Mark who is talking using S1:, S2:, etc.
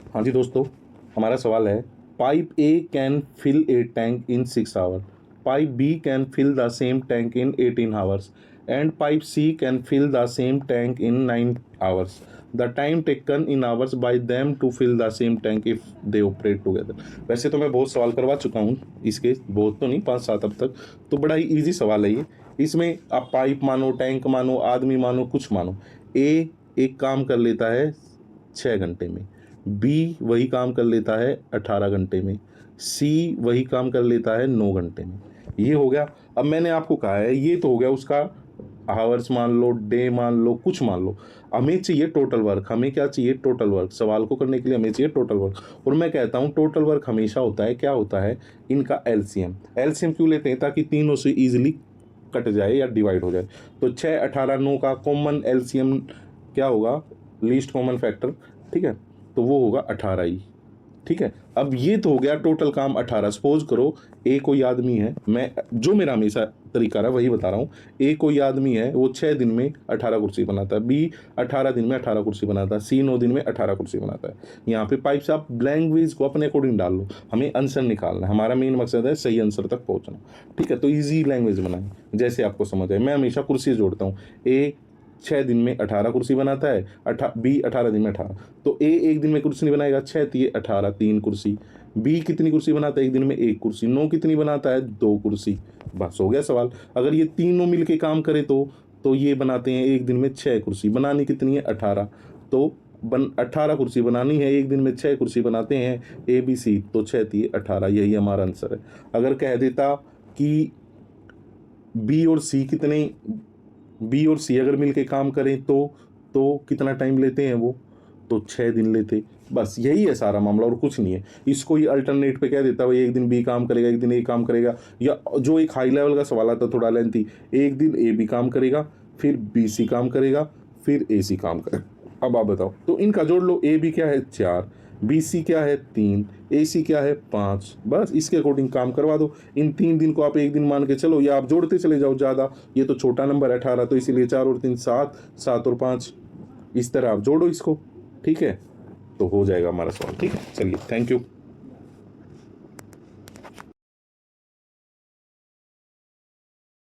S1: हाँ जी दोस्तों, हमारा सवाल है pipe A can fill a tank in 6 hour, pipe B can fill the same tank in 18 hours and pipe C can fill the same tank in 9 hours. The time taken in hours by them to fill the same tank if they operate together. वैसे तो मैं बहुत सवाल करवा चुका हूँ इसके, बहुत तो नहीं, 5-7 अब तक। तो बड़ा ही ईजी सवाल है ये। इसमें आप पाइप मानो, टैंक मानो, आदमी मानो, कुछ मानो। ए एक काम कर लेता है 6 घंटे में, बी वही काम कर लेता है 18 घंटे में, सी वही काम कर लेता है 9 घंटे में। ये हो गया। अब मैंने आपको कहा है ये तो हो गया उसका आवर्स मान लो, डे मान लो, कुछ मान लो। हमें चाहिए टोटल वर्क। हमें क्या चाहिए? Total work. सवाल को करने के लिए हमें चाहिए टोटल वर्क। और मैं कहता हूँ टोटल वर्क हमेशा होता है, क्या होता है, इनका एलसीएम। एलसीएम क्यों लेते हैं? ताकि तीनों से ईजिली कट जाए या डिवाइड हो जाए। तो 6, 18, 9 का कॉमन एलसीएम क्या होगा? लीस्ट कॉमन फैक्टर, ठीक है, तो वो होगा 18 ही। ठीक है, अब ये तो हो गया टोटल काम 18। सपोज करो ए कोई आदमी है, मैं जो मेरा हमेशा तरीका रहा वही बता रहा हूँ। ए कोई आदमी है, वो 6 दिन में 18 कुर्सी बनाता है, बी 18 दिन में 18 कुर्सी बनाता है, सी 9 दिन में 18 कुर्सी बनाता है। यहाँ पे पाइप से आप लैंग्वेज को अपने अकॉर्डिंग डाल लो, हमें आंसर निकालना है। हमारा मेन मकसद है सही आंसर तक पहुँचना। ठीक है, तो ईजी लैंग्वेज बनाए जैसे आपको समझ आए। मैं हमेशा कुर्सी जोड़ता हूँ। ए 6 दिन में 18 कुर्सी बनाता है, बी 18 दिन में 18। तो ए एक दिन में कुर्सी नहीं बनाएगा, 6 तिये 18, 3 कुर्सी। बी कितनी कुर्सी बनाता है एक दिन में? 1 कुर्सी। 9 कितनी बनाता है? 2 कुर्सी। बस हो गया सवाल। अगर ये तीनों मिलके काम करे तो ये बनाते हैं एक दिन में 6 कुर्सी। बनानी कितनी है? 18। तो 18 कुर्सी बनानी है, एक दिन में 6 कुर्सी बनाते हैं ए बी सी, तो 6 तिये 18। यही हमारा आंसर है। अगर कह देता कि बी और सी अगर मिलके काम करें तो कितना टाइम लेते हैं वो? तो 6 दिन लेते। बस यही है सारा मामला और कुछ नहीं है। इसको ही अल्टरनेट पे कह देता भाई एक दिन बी काम करेगा, एक दिन ए काम करेगा। या जो एक हाई लेवल का सवाल आता थोड़ा लेंथी, एक दिन ए बी काम करेगा, फिर बी सी काम करेगा, फिर ए सी काम करेगा। अब आप बताओ, तो इनका जोड़ लो। ए बी क्या है? 4, बी सी क्या है? 3, ए सी क्या है? 5। बस इसके अकॉर्डिंग काम करवा दो। इन 3 दिन को आप एक दिन मान के चलो, या आप जोड़ते चले जाओ ज़्यादा। ये तो छोटा नंबर 18, तो इसीलिए 4 और 3 7, 7 और 5, इस तरह आप जोड़ो इसको। ठीक है, तो हो जाएगा हमारा सवाल। ठीक है, चलिए, थैंक यू।